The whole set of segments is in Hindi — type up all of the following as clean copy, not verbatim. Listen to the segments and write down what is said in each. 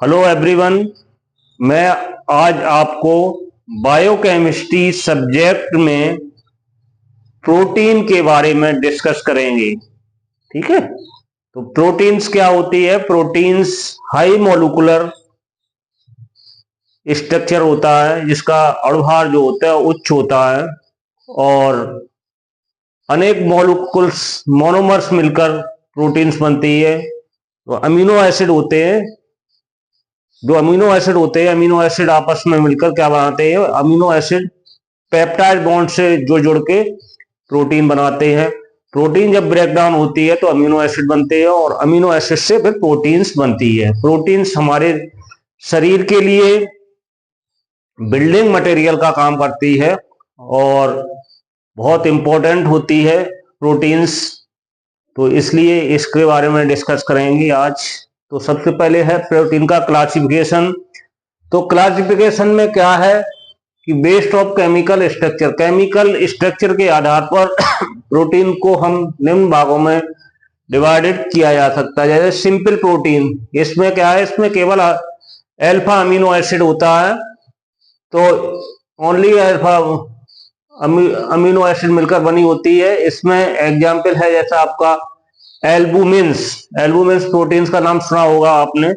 Hello everyone. मैं आज आपको बायोकेमिस्ट्री सब्जेक्ट में प्रोटीन के बारे में डिस्कस करेंगे। ठीक है, तो प्रोटीन्स क्या होती है? प्रोटीन्स हाई मॉलिक्यूलर स्ट्रक्चर होता है जिसका अणुभार जो होता है उच्च होता है और अनेक मॉलिक्यूल्स मोनोमर्स मिलकर प्रोटीन्स बनती है। तो अमीनो एसिड होते हैं, जो अमीनो एसिड होते हैं, अमीनो एसिड आपस में मिलकर क्या बनाते हैं? अमीनो एसिड पेप्टाइड बॉन्ड से जुड़ के प्रोटीन बनाते हैं। प्रोटीन जब ब्रेक डाउन होती है तो अमीनो एसिड बनते हैं और अमीनो एसिड से फिर प्रोटीन्स बनती है। प्रोटीन्स हमारे शरीर के लिए बिल्डिंग मटेरियल का काम करती है और बहुत इंपॉर्टेंट होती है प्रोटीन्स, तो इसलिए इसके बारे में डिस्कस करेंगे आज। तो सबसे पहले है प्रोटीन का क्लासिफिकेशन। तो क्लासिफिकेशन में क्या है कि based of chemical structure, chemical structure के आधार पर प्रोटीन को हम निम्न भागों में डिवाइडेड किया जा सकता है। जैसे सिंपल प्रोटीन, इसमें क्या है? इसमें केवल अल्फा अमीनो एसिड होता है, तो ओनली अल्फा अमीनो एसिड मिलकर बनी होती है। इसमें एग्जाम्पल है जैसा आपका एल्बुमिन्स। एल्बुमिन्स प्रोटीन्स का नाम सुना होगा आपने,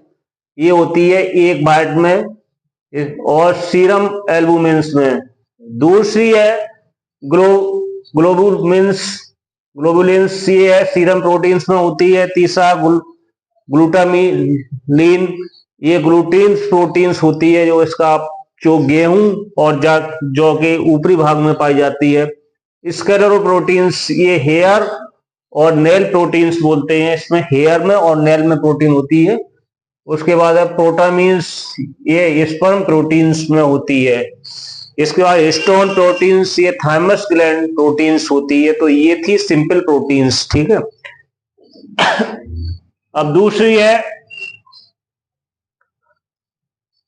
ये होती है एक बाइट में और सीरम एल्बुमिन्स में। दूसरी है ग्लोबुलिन्स, ग्लोबुलिन्स ये है सीरम प्रोटीन्स में होती है। तीसरा ग्लूटामिलीन, ये ग्लूटीन प्रोटीन्स होती है जो गेहूं और जौ के ऊपरी भाग में पाई जाती है। स्क्लेरो प्रोटीन्स, ये हेयर और नेल प्रोटीन्स बोलते हैं, इसमें हेयर में और नेल में प्रोटीन होती है। उसके बाद है प्रोटामीन्स, ये स्पर्म प्रोटीन्स में होती है। इसके बाद हिस्टोन प्रोटीन्स, ये थाइमस ग्लैंड प्रोटीन्स होती है। तो ये थी सिंपल प्रोटीन्स। ठीक है, अब दूसरी है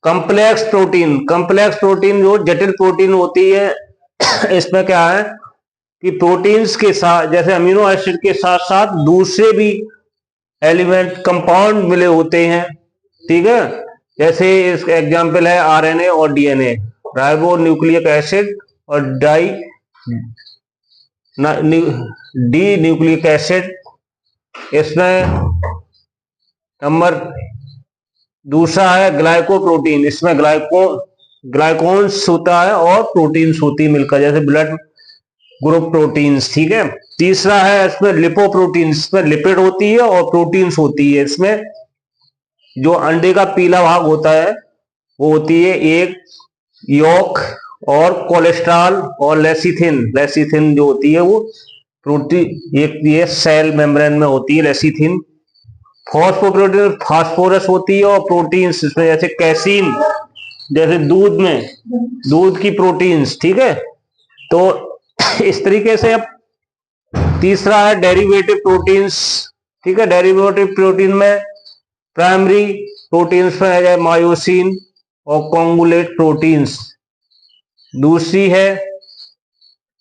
कॉम्प्लेक्स प्रोटीन। कॉम्प्लेक्स प्रोटीन जो जटिल प्रोटीन होती है, इसमें क्या है कि प्रोटीन्स के साथ, जैसे अमीनो एसिड के साथ साथ दूसरे भी एलिमेंट कंपाउंड मिले होते हैं। ठीक है, जैसे इसका एग्जांपल है आरएनए और डीएनए, राइबो न्यूक्लिक एसिड और डी न्यूक्लिक एसिड। इसमें नंबर दूसरा है ग्लाइकोप्रोटीन, इसमें ग्लाइकोन्स होता है और प्रोटीन्स होती है मिलकर, जैसे ब्लड ग्रुप प्रोटीन्स। ठीक है, तीसरा है इसमें लिपोप्रोटीन, इसमें लिपिड होती है और प्रोटीन्स होती है। इसमें जो अंडे का पीला भाग होता है वो होती है एक योक और कोलेस्ट्रॉल और लेसिथिन। लेसिथिन जो होती है वो प्रोटीन, ये सेल मेम्ब्रेन में होती है लेसिथिन। फॉस्फोप्रोटीन, फास्फोरस होती है और प्रोटीन्स इसमें जैसे कैसीन, जैसे दूध में दूध की प्रोटीन्स। ठीक है, तो इस तरीके से। अब तीसरा है डेरिवेटिव प्रोटीन्स। ठीक है, डेरिवेटिव प्रोटीन में प्राइमरी प्रोटीन्स में है मायोसिन और कोंगुलेट प्रोटीन्स। दूसरी है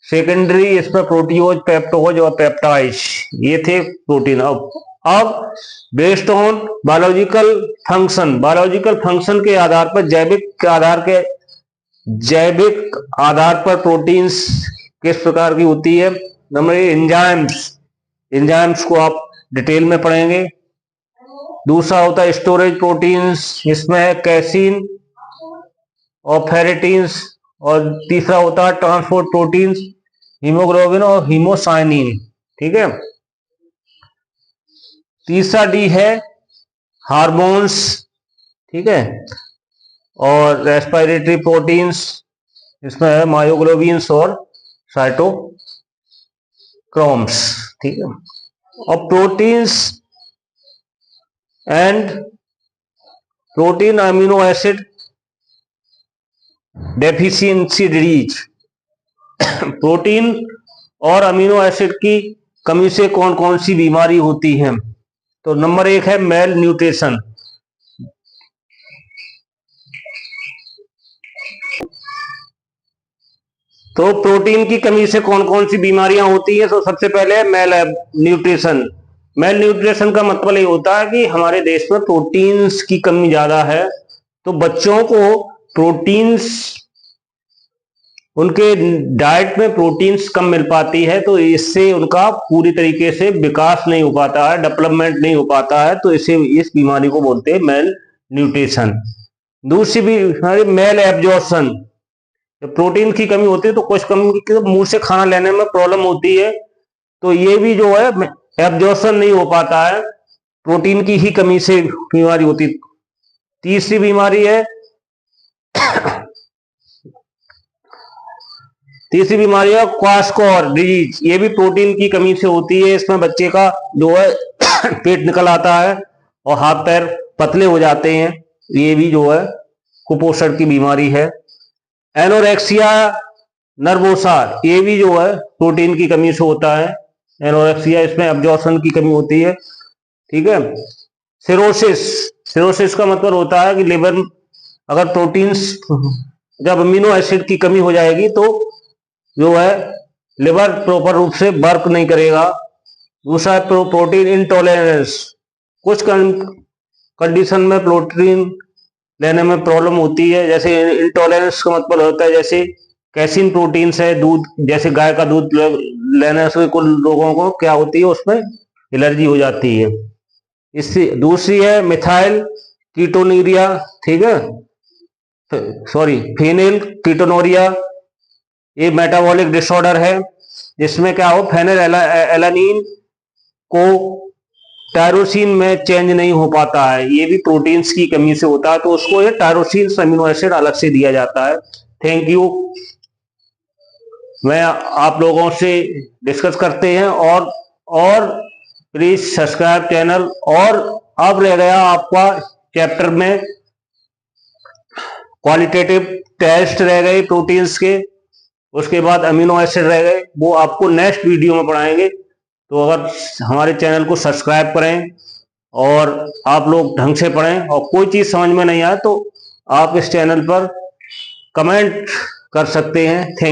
सेकेंडरी, इसमें प्रोटियोज, पेप्टोज और पेप्टाइड्स, ये थे प्रोटीन। अब based on biological function, biological function के आधार पर, जैविक आधार पर प्रोटीन्स किस प्रकार की होती है। नंबर एंजाइम्स, एंजाइम्स को आप डिटेल में पढ़ेंगे। दूसरा होता है स्टोरेज प्रोटीन्स, इसमें है कैसीन और फेरेटिन्स। और तीसरा होता है ट्रांसपोर्ट प्रोटीन्स, हीमोग्लोबिन और हीमोसाइनिन। ठीक है, तीसरा डी है हार्मोन्स। ठीक है, और रेस्पिरेटरी प्रोटीन्स, इसमें है मायोग्लोबिन्स और साइटोक्रोम्स। ठीक है, और proteins and protein amino acid deficiency disease. Protein और अमीनो एसिड की कमी से कौन कौन सी बीमारी होती है? तो नंबर एक है मेल न्यूट्रिशन। तो प्रोटीन की कमी से कौन कौन सी बीमारियां होती है? तो सबसे पहले मेल न्यूट्रिशन। मेल न्यूट्रिशन का मतलब ये होता है कि हमारे देश में प्रोटीन्स की कमी ज्यादा है, तो बच्चों को प्रोटीन्स, उनके डाइट में प्रोटीन्स कम मिल पाती है, तो इससे उनका पूरी तरीके से विकास नहीं हो पाता है, डेवलपमेंट नहीं हो पाता है, तो इसे इस बीमारी को बोलते हैं मेल न्यूट्रिशन। दूसरी बीमारी मेल एब्जॉर्प्शन। प्रोटीन की कमी होती है तो कुछ कमी मुंह से खाना लेने में प्रॉब्लम होती है, तो ये भी जो है एब्जॉर्प्शन नहीं हो पाता है, प्रोटीन की ही कमी से बीमारी होती है। तीसरी बीमारी है क्वाशकोर डिजीज। ये भी प्रोटीन की कमी से होती है, इसमें बच्चे का जो है पेट निकल आता है और हाथ पैर पतले हो जाते हैं, ये भी जो है कुपोषण की बीमारी है। एनोरेक्सिया नर्वोसा, ये भी जो है प्रोटीन की कमी से होता है। एनोरेक्सिया, इसमें एब्जॉर्प्शन की कमी होती है, ठीक है। सिरोसिस का मतलब होता है कि लिवर, अगर प्रोटीन्स, जब अमीनो एसिड की कमी हो जाएगी तो जो है लिवर प्रॉपर रूप से वर्क नहीं करेगा। दूसरा है प्रोटीन इंटॉलरेंस। कुछ कंडीशन में प्रोटीन लेने में प्रॉब्लम होती है, जैसे इंटॉलरेंस का मतलब होता है जैसे कैसीन प्रोटीन है, दूध, जैसे गाय का दूध लेने से कुछ लोगों को क्या होती है, उसमें एलर्जी हो जाती है। इससे दूसरी है मिथाइल कीटोनूरिया, ठीक है, सॉरी फेनिल कीटोनूरिया। ये मेटाबॉलिक डिसऑर्डर है, जिसमें क्या हो, फेनिल एलानिन को टायरोसिन में चेंज नहीं हो पाता है, ये भी प्रोटीन्स की कमी से होता है, तो उसको ये टायरोसिन अमीनो एसिड अलग से दिया जाता है। Thank you. मैं आप लोगों से डिस्कस करते हैं, और प्लीज सब्सक्राइब चैनल। और अब रह गया आपका चैप्टर में क्वालिटेटिव टेस्ट रह गए प्रोटीन्स के, उसके बाद अमीनो एसिड रह गए, वो आपको नेक्स्ट वीडियो में पढ़ाएंगे। तो अगर हमारे चैनल को सब्सक्राइब करें और आप लोग ढंग से पढ़ें, और कोई चीज समझ में नहीं आए तो आप इस चैनल पर कमेंट कर सकते हैं। थैंक